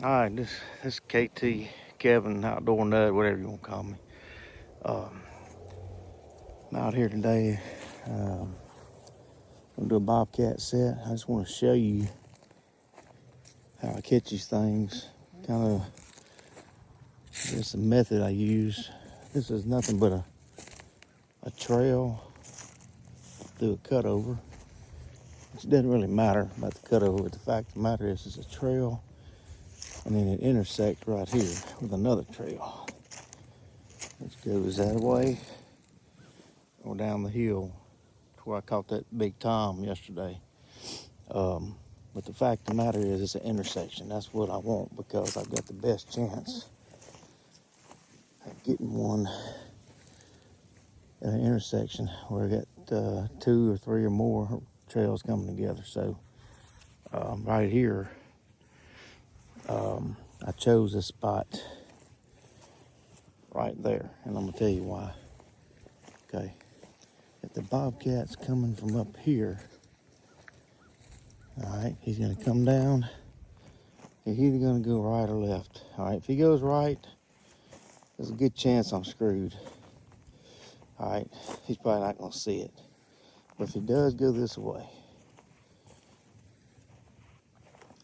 All right, this is KT, Kevin, Outdoor Nut, whatever you want to call me. I'm out here today. Gonna do a bobcat set. I just want to show you how I catch these things. Kind of, just a method I use. This is nothing but a trail through a cutover. It doesn't really matter about the cutover, but the fact of the matter is it's a trail, and then it intersects right here with another trail, which goes that way or down the hill to where I caught that big tom yesterday. But the fact of the matter is it's an intersection. That's what I want because I've got the best chance at getting one at an intersection where I got 2 or 3 or more trails coming together. So right here, I chose this spot right there, and I'm gonna tell you why. Okay, if the bobcat's coming from up here, all right, he's gonna come down. He's either gonna go right or left. All right, if he goes right, there's a good chance I'm screwed. All right, he's probably not gonna see it. But if he does go this way,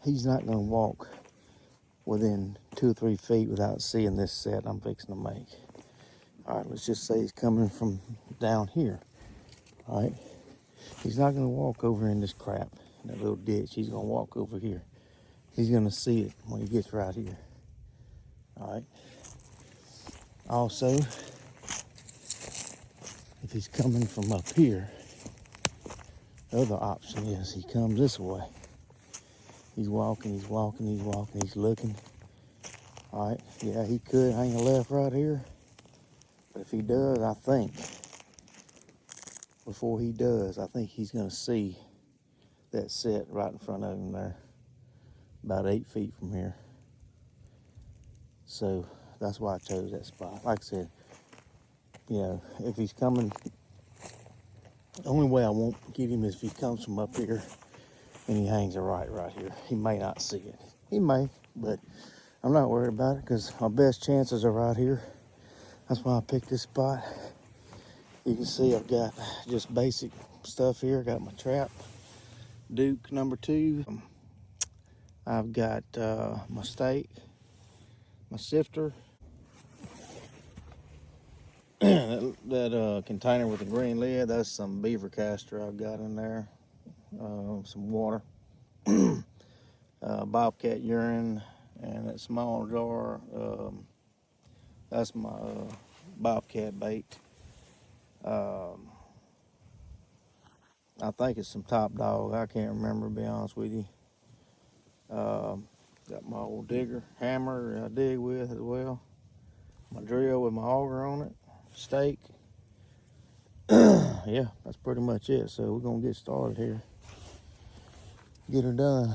he's not gonna walk within 2 or 3 feet without seeing this set I'm fixing to make. All right, let's just say he's coming from down here. All right, he's not gonna walk over in this crap, in that little ditch. He's gonna walk over here. He's gonna see it when he gets right here. All right. Also, if he's coming from up here, the other option is he comes this way. He's walking, he's walking, he's walking, he's looking. All right, yeah, he could hang a left right here. But if he does, I think, before he does, I think he's gonna see that set right in front of him there, about 8 feet from here. So that's why I chose that spot. Like I said, you know, if he's coming, the only way I won't get him is if he comes from up here and he hangs a right here. He may not see it. He may, but I'm not worried about it because my best chances are right here. That's why I picked this spot. You can see I've got just basic stuff here. I got my trap, Duke #2. I've got my stake, my sifter, that container with the green lid. That's some beaver castor I've got in there. Some water, bobcat urine, and that small jar. That's my bobcat bait. I think it's some Top Dog. I can't remember, to be honest with you. Got my old digger, hammer I dig with as well. My drill with my auger on it, stake. Yeah, that's pretty much it. So we're gonna get started here. Get her done.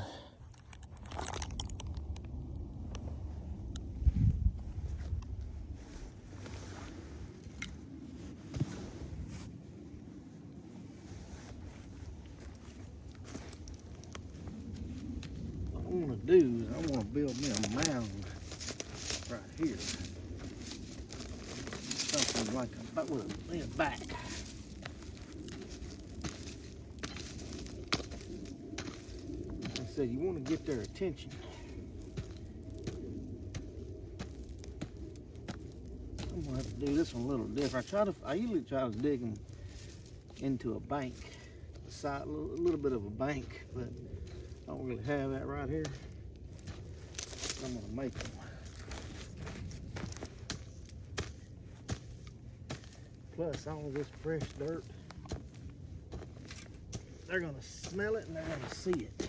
What I want to do is I want to build me a mound right here. Something like a back. Like I said, you want to get their attention. I'm gonna have to do this one a little different. I usually try to dig them into a bank, a little bit of a bank, but I don't really have that right here. I'm gonna make them. Plus, all of this fresh dirt, they're gonna smell it and they're gonna see it.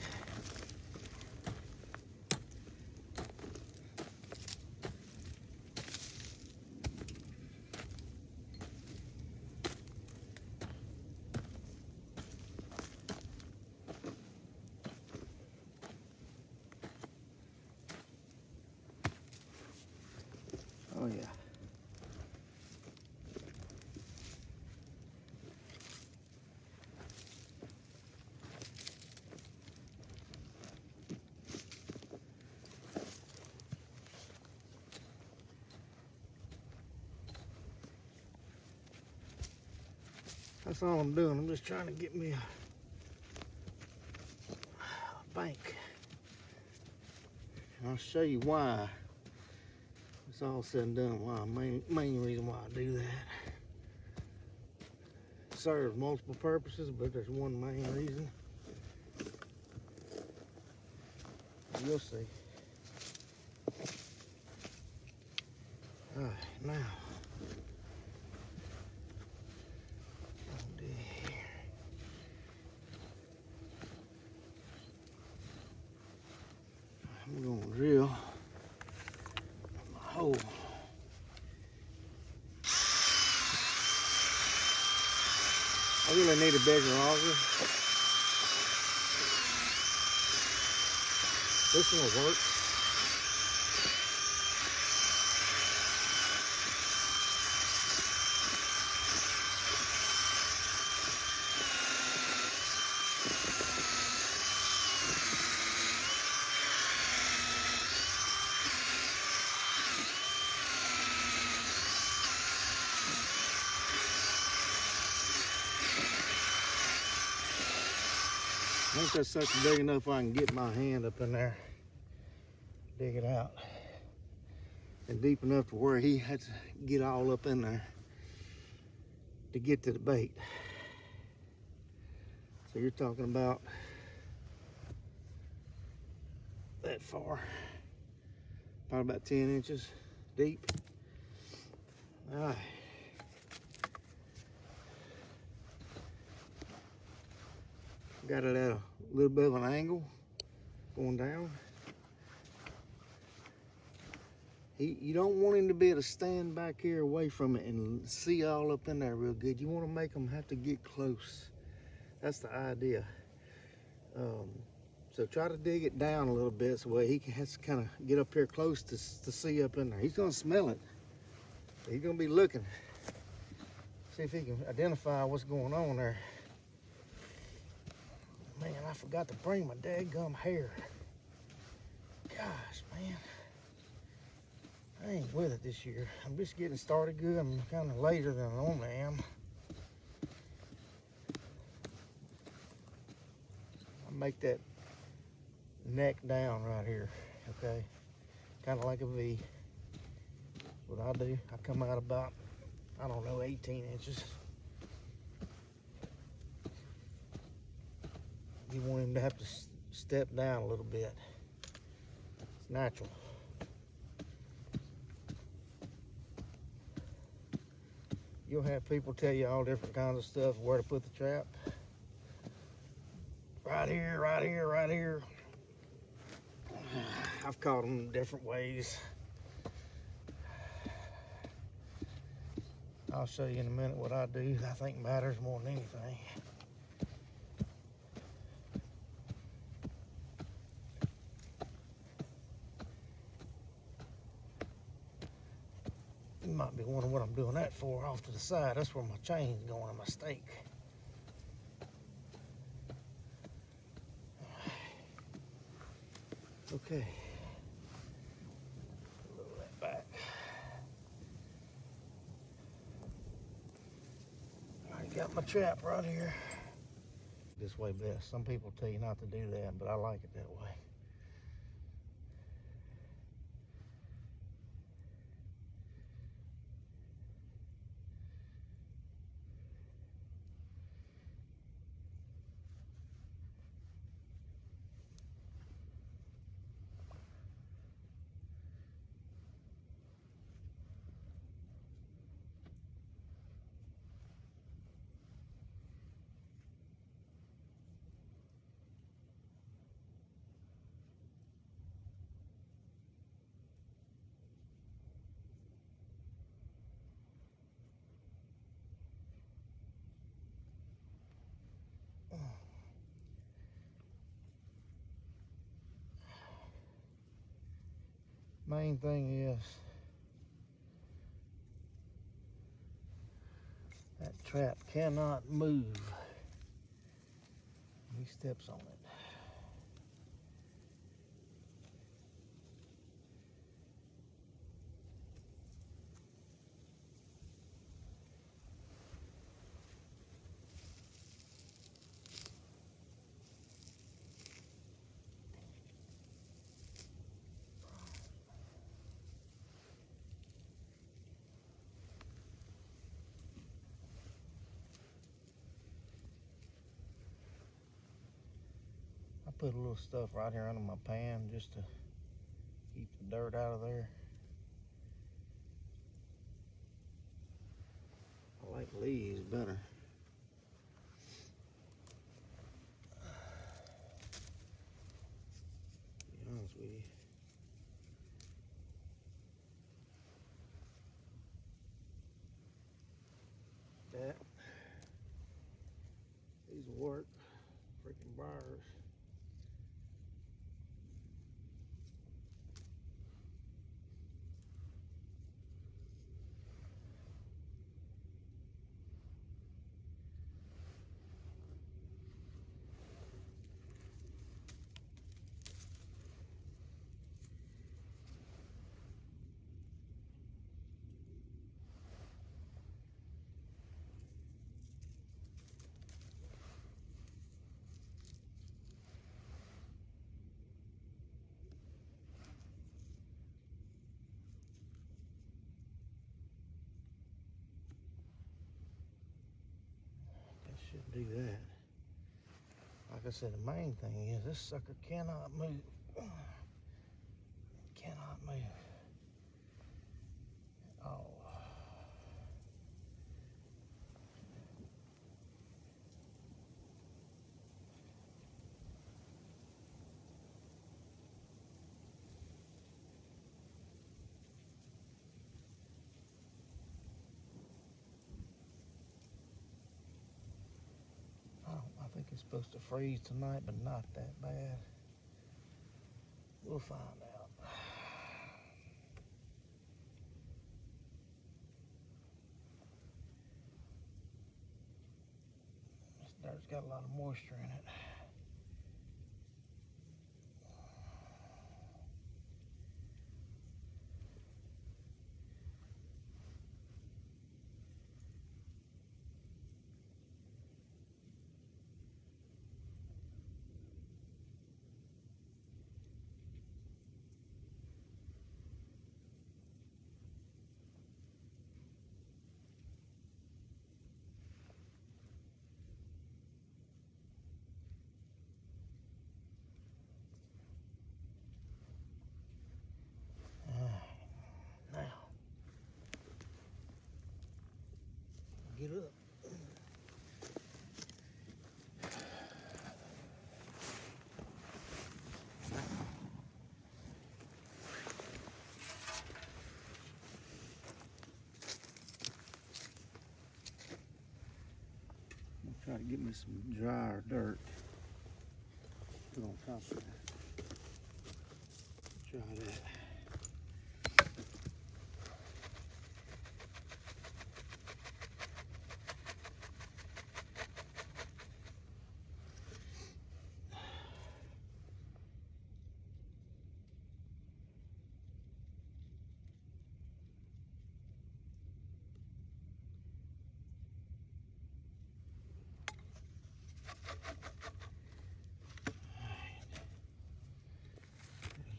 Oh yeah. That's all I'm doing. I'm just trying to get me a bank. And I'll show you why. It's all said and done. Why? Main reason why I do that. It serves multiple purposes, but there's one main reason. You'll see. All right, now. I'm gonna drill my hole. I really need a bigger auger. This one will work. I think that's such big enough I can get my hand up in there, dig it out, and deep enough to where he had to get all up in there to get to the bait. So you're talking about that far, probably about 10 inches deep. All right. Got it at a little bit of an angle going down. You don't want him to be able to stand back here away from it and see all up in there real good. You want to make them have to get close. That's the idea. So try to dig it down a little bit so he has to kind of get up here close to see up in there. He's going to smell it. He's going to be looking. See if he can identify what's going on there. Man, I forgot to bring my dadgum hair. Gosh, man. I ain't with it this year. I'm just getting started good. I'm kind of later than I normally am. I make that neck down right here, okay? Kind of like a V. What I do, I come out about, I don't know, 18 inches. You want him to have to step down a little bit. It's natural. You'll have people tell you all different kinds of stuff, where to put the trap. Right here, right here, right here. I've caught them different ways. I'll show you in a minute what I do that I think matters more than anything. You might be wondering what I'm doing that for off to the side. That's where my chain's going and my stake. Okay. Lower that back. I got my trap right here. This way best. Some people tell you not to do that, but I like it that way. Main thing is that trap cannot move. He steps on it. put a little stuff right here under my pan just to keep the dirt out of there. I like leaves better. To be honest with you. That. These will work. Freaking briars. Should do that. Like I said, the main thing is this sucker cannot move. It cannot move at all. I think it's supposed to freeze tonight, but not that bad. We'll find out. This dirt's got a lot of moisture in it. Get up. I'm try to get me some drier dirt. Put on top of that. Try that.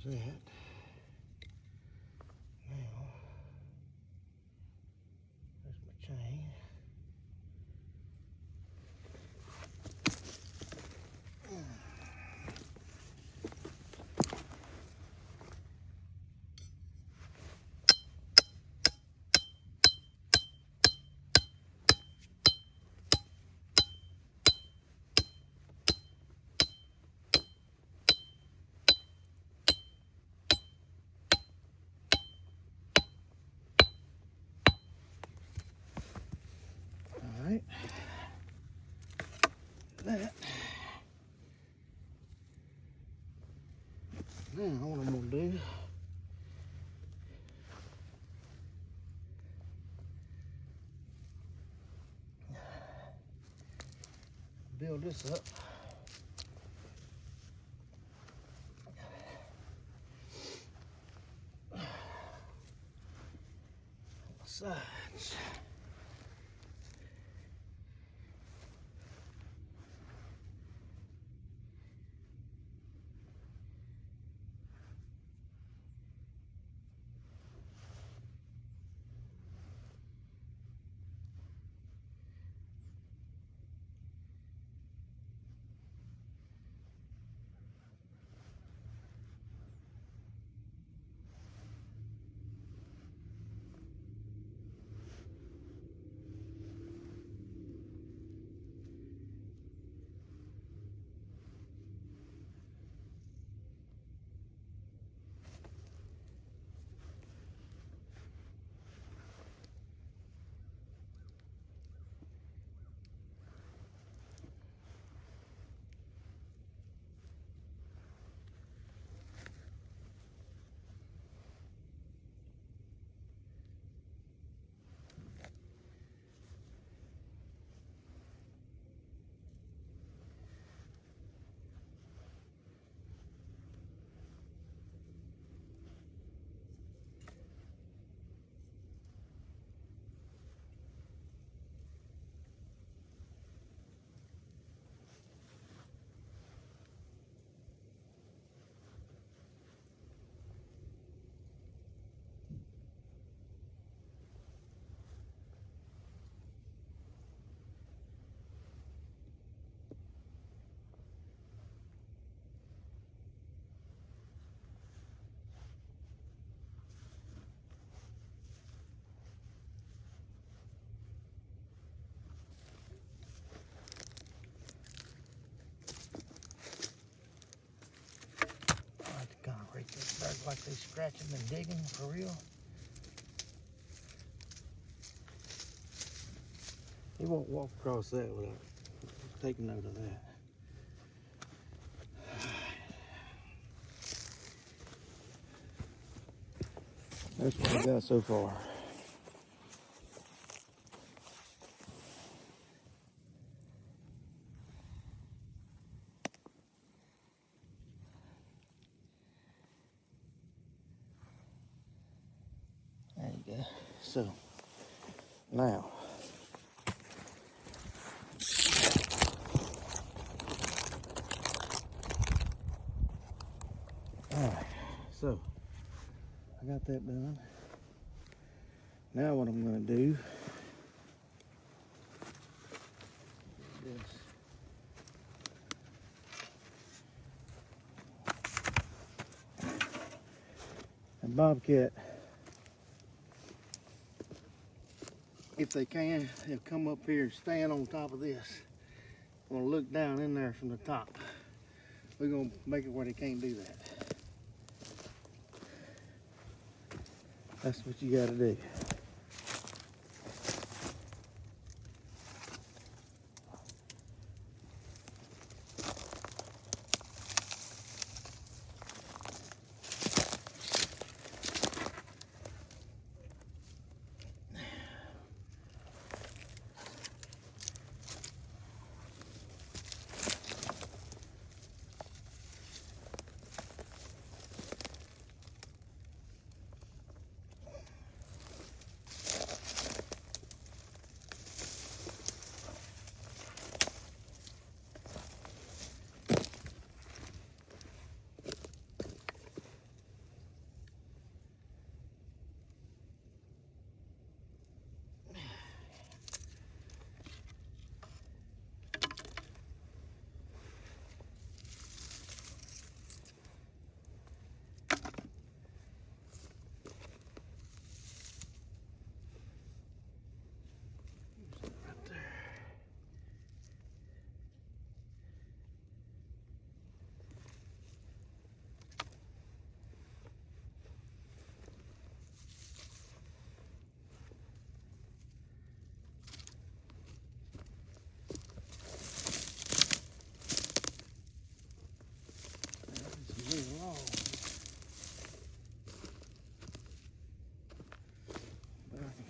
There's that. Now, there's my chain. Alright. That. Now what I'm gonna do, build this up. On the sides. scratching and digging for real. He won't walk across that without taking note of that. That's what I got so far. There you go. So, now, alright, so, I got that done. Now what I'm going to do is this. And Bobcat, if they can, they'll come up here and stand on top of this. I'm going to look down in there from the top. We're going to make it where they can't do that. That's what you got to do.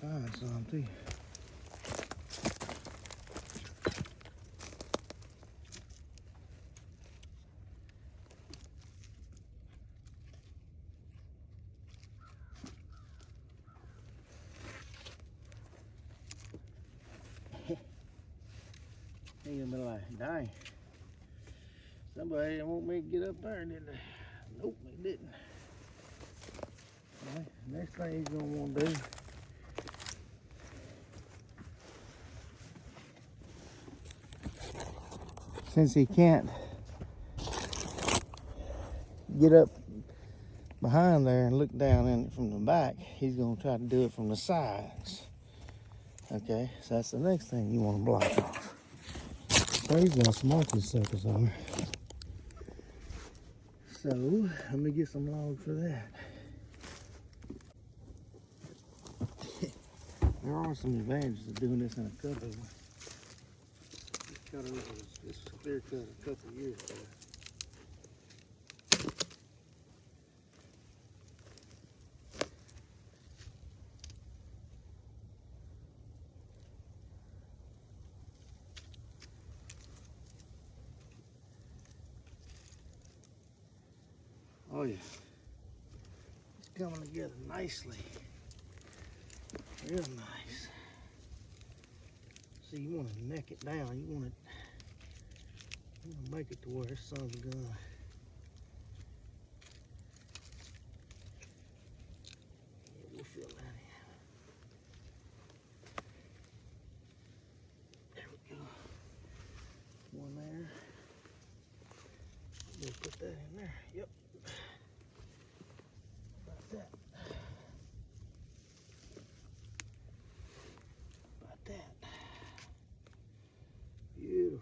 Find some too. He gonna be like, dang, somebody didn't want me to get up there, did they? Nope, they didn't. Right, next thing he's gonna want to do, since he can't get up behind there and look down in it from the back, he's gonna try to do it from the sides. Okay, so that's the next thing you want to block off. So he's gonna smoke these suckers on. So let me get some logs for that. There are some advantages of doing this in a cover. This was clear cut a couple of years ago. Oh yeah, it's coming together nicely, real nice. See, you want to neck it down. You want to make it to where this son's gonna. Yeah, we'll fill that in. There we go. One there. We'll put that in there. Yep. About that. About that. Beautiful.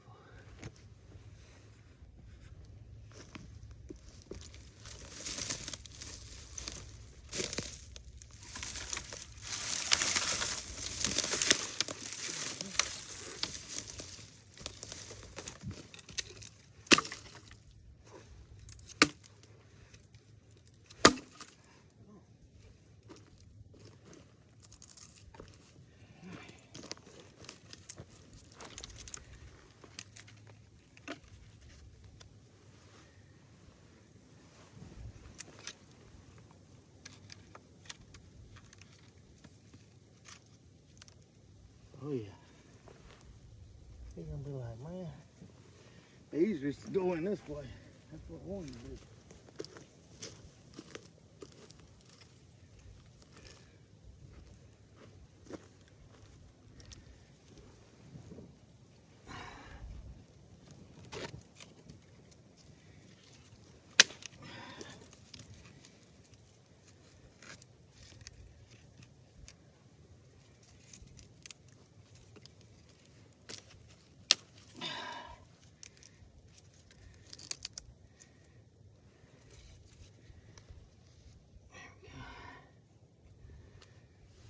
man. Easier is to go in this way. That's what I wanted to do.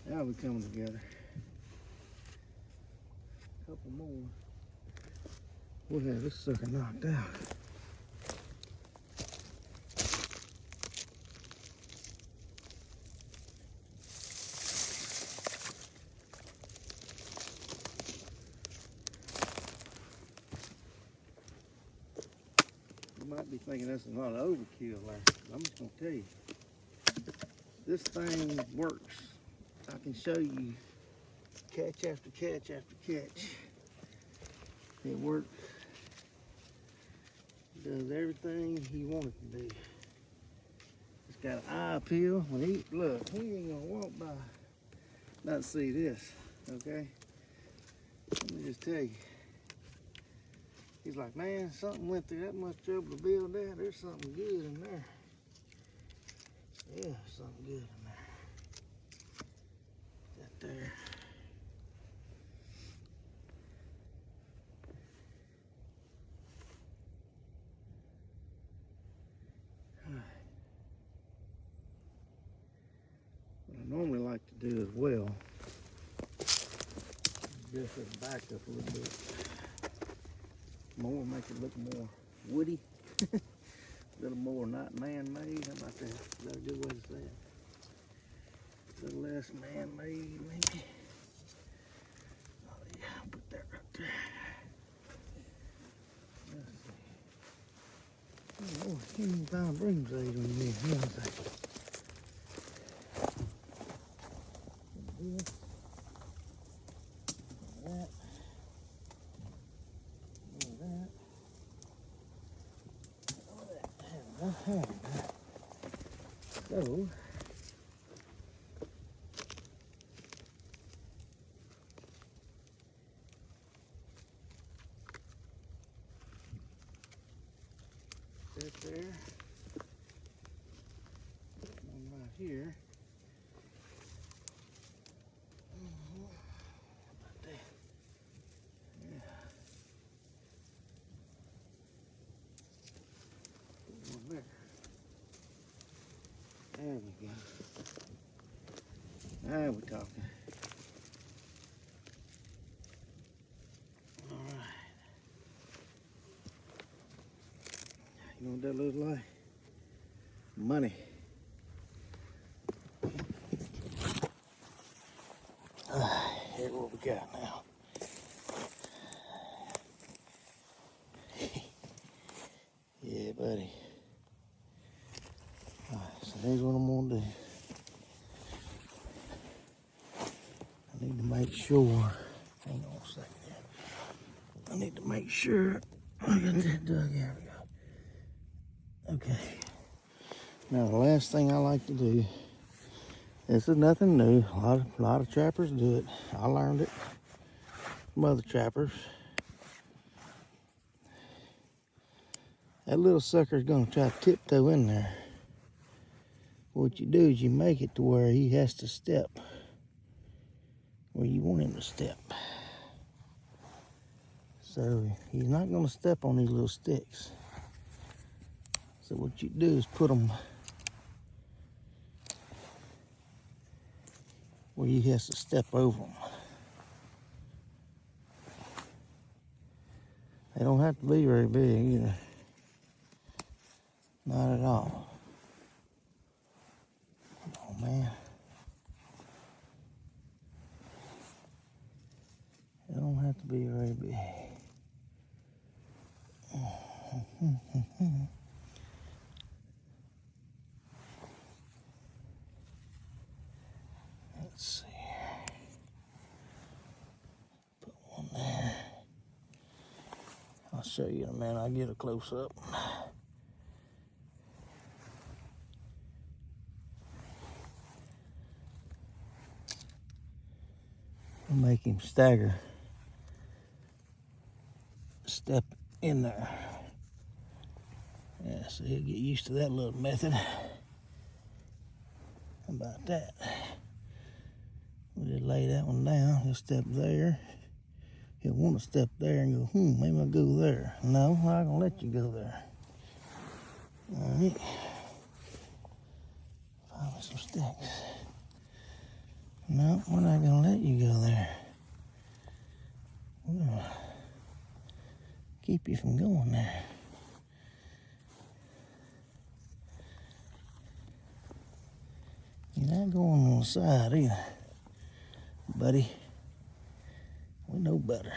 Now we're coming together. A couple more. We'll have this sucker knocked out. You might be thinking that's a lot of overkill there. I'm just gonna tell you, this thing works. I can show you catch after catch after catch. It works. It does everything you want it to do. It's got an eye appeal. When he look, he ain't gonna walk by not see this. Okay. Let me just tell you. He's like, man, something went through that much trouble to build that. There's something good in there. Yeah, something good in there. That there. What I normally like to do as well, just back up a little bit more, make it look more woody, a little more not man-made. How about that? Is that a good way to say it? A little less man-made, maybe. Oh yeah, I'll put that right there. Let's see. Oh, I can't even find a broom blade on here. Hang on a second. This. That. So, sit there, one right here. About that. Yeah. Put one there. There we go. Now we're talking. All right. You know what that looks like? Money. Here's what we got now. Yeah, buddy. All right, so here's what I'm gonna do. I need to make sure. Hang on a second here. I need to make sure I got that dug. There we go. Okay. Now the last thing I like to do. This is nothing new. A lot of trappers do it. I learned it from other trappers. That little sucker's gonna try to tiptoe in there. What you do is you make it to where he has to step where you want him to step. So he's not gonna step on these little sticks. So what you do is put them where he has to step over them. They don't have to be very big either. Not at all. Oh man. They don't have to be very big. Let's see. Put one there. I'll show you in a minute. I'll get a close up. I'll make him stagger. Step in there. Yeah, so he'll get used to that little method. How about that? We'll just lay that one down. He'll step there. He'll want to step there and go, maybe I'll go there. No, I'm not going to let you go there. All right. Find me some sticks. No, we're not going to let you go there. We're going to keep you from going there. You're not going on the side either, buddy. We know better.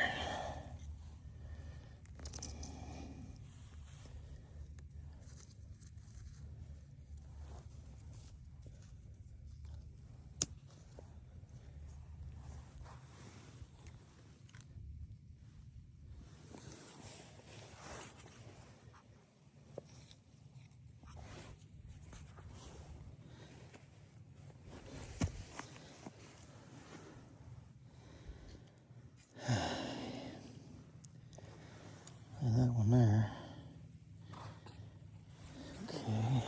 That one there. Okay.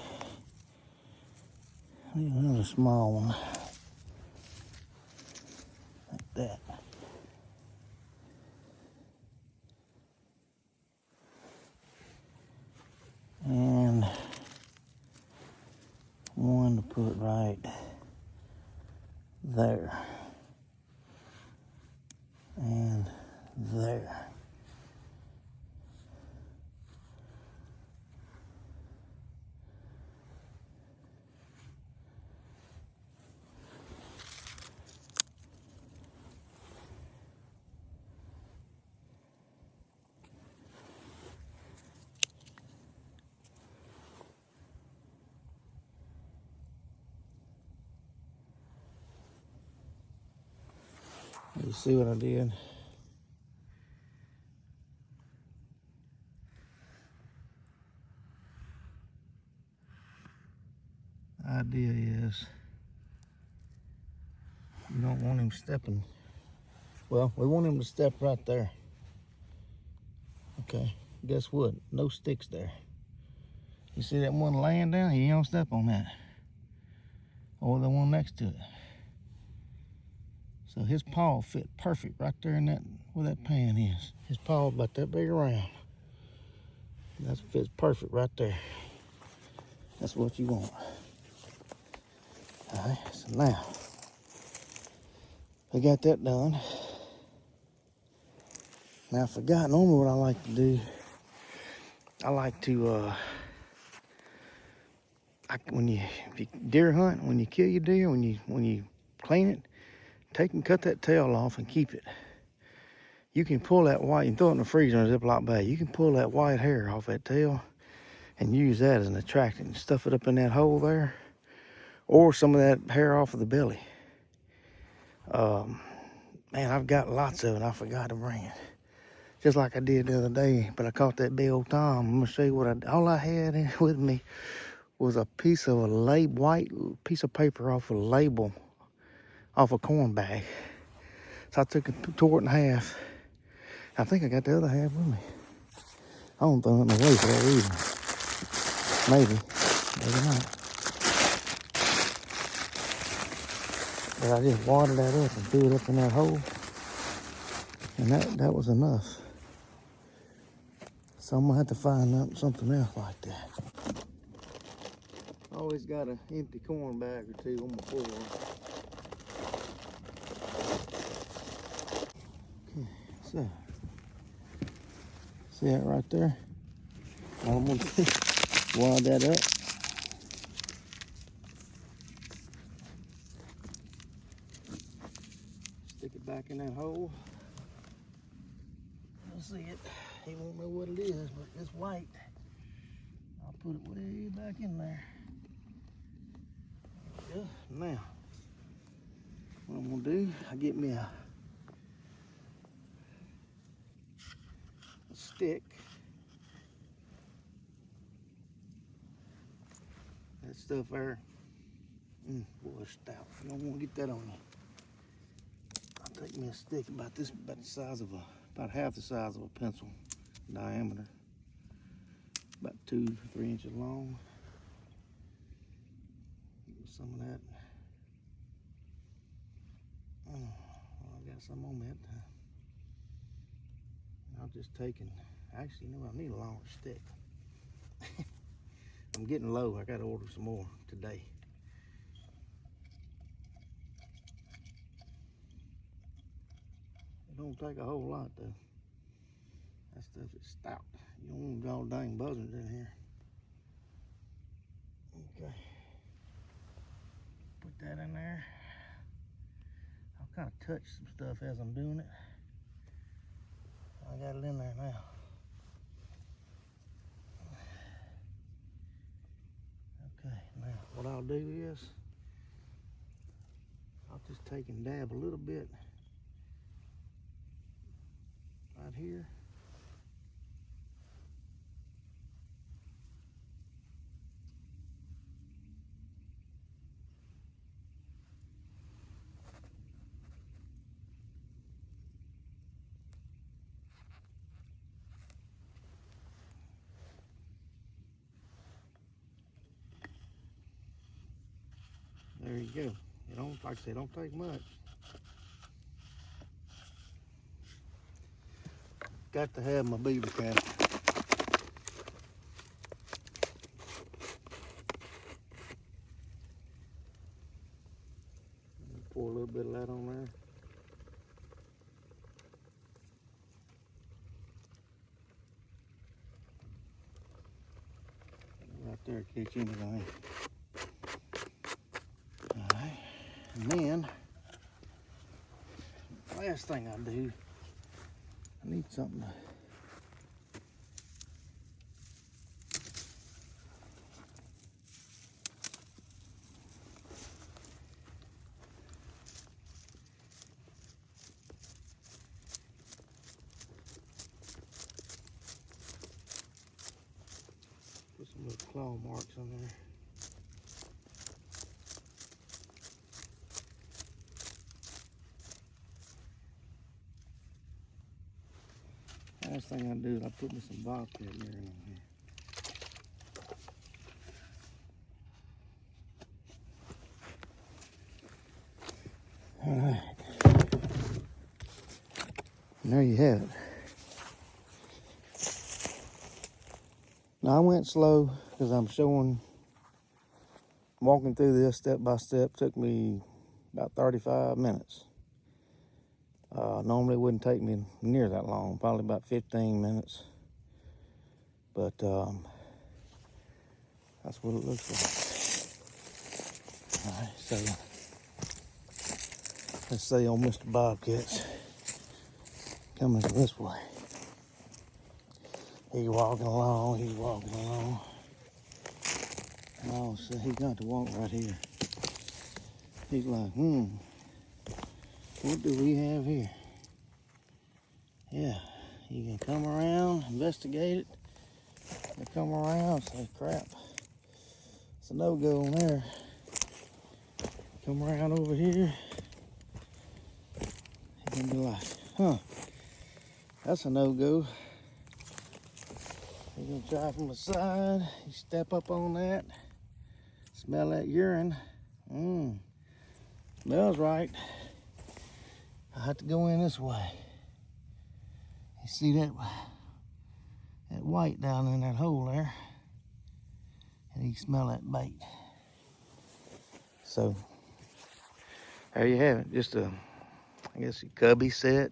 Need another small one. Like that. And one to put right there. And there. You see what I did? The idea is you don't want him stepping. Well, we want him to step right there. Okay, guess what? No sticks there. You see that one laying down? He don't step on that. Or the one next to it. So his paw fit perfect right there in that where that pan is. His paw about that big around. That fits perfect right there. That's what you want. All right, so now we got that done. Now I forgot, normally what I like to do, I like to, if you deer hunt, when you kill your deer, when you clean it, take and cut that tail off and keep it. You can pull that white, you can throw it in the freezer in a Ziploc bag. You can pull that white hair off that tail and use that as an attractant. Stuff it up in that hole there, or some of that hair off of the belly. Man, I've got lots of it. I forgot to bring it. Just like I did the other day, but I caught that big old tom. I'm gonna show you what all I had with me was a piece of white piece of paper off a label, off a corn bag. So I took it, tore it in half. I think I got the other half with me. I don't throw it away for that reason. Maybe not. But I just watered that up and threw it up in that hole. And that was enough. So I'm gonna have to find something else like that. I always got an empty corn bag or two on my floor. Okay, so see that right there? All I'm gonna do is wad that up. Stick it back in that hole. You'll see it. He won't know what it is, but it's white. I'll put it way back in there. Yeah, now, what I'm gonna do, I get me a stick. That stuff there, boy, it's stout. You don't want to get that on you. I'll take me a stick about the size of about half the size of a pencil diameter, about 2-3 inches long. Get some of that. Oh, I got some on that. I'm just taking. Actually, you know, I need a longer stick. I'm getting low. I got to order some more today. It don't take a whole lot though. That stuff is stout. You don't want all dang buzzards in here. Okay. Put that in there. I'll kind of touch some stuff as I'm doing it. I got it in there now. Okay, now what I'll do is I'll just take and dab a little bit right here. There you go. It don't, like I say, don't take much. Got to have my beaver cap. Pour a little bit of that on there. Right there, catch anything. Alright, and then, last thing I do, I need something to put some little claw marks on there. Last thing I do is I put me some bobcat mirror on here. Alright. And there you have it. Now I went slow because I'm walking through this step by step took me about 35 minutes. Normally it wouldn't take me near that long, probably about 15 minutes. But that's what it looks like. All right, so let's say on Mr. Bobcats coming this way. He's walking along, Oh, so he got to walk right here. He's like, what do we have here? Yeah, you can come around, investigate it. They come around, say, crap, it's a no-go on there. Come around over here. He can be like, that's a no-go. He's gonna try from the side. You step up on that, smell that urine. Smells right. I have to go in this way. You see that white down in that hole there? And you can smell that bait. So there you have it. Just I guess a cubby set.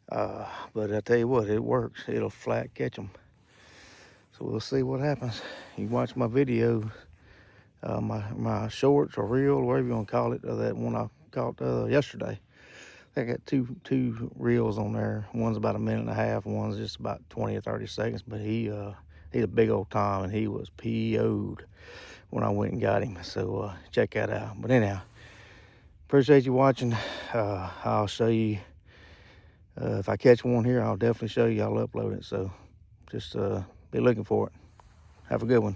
But I tell you what, it works. It'll flat catch them. So we'll see what happens. You watch my video, my shorts or reel, whatever you want to call it, that one I caught yesterday. I got two reels on there. One's about 1.5 minutes, one's just about 20 or 30 seconds. But he's a big old Tom, and he was PO'd when I went and got him. So check that out. But anyhow, appreciate you watching. I'll show you if I catch one here. I'll definitely show you. I'll upload it. So just be looking for it. Have a good one.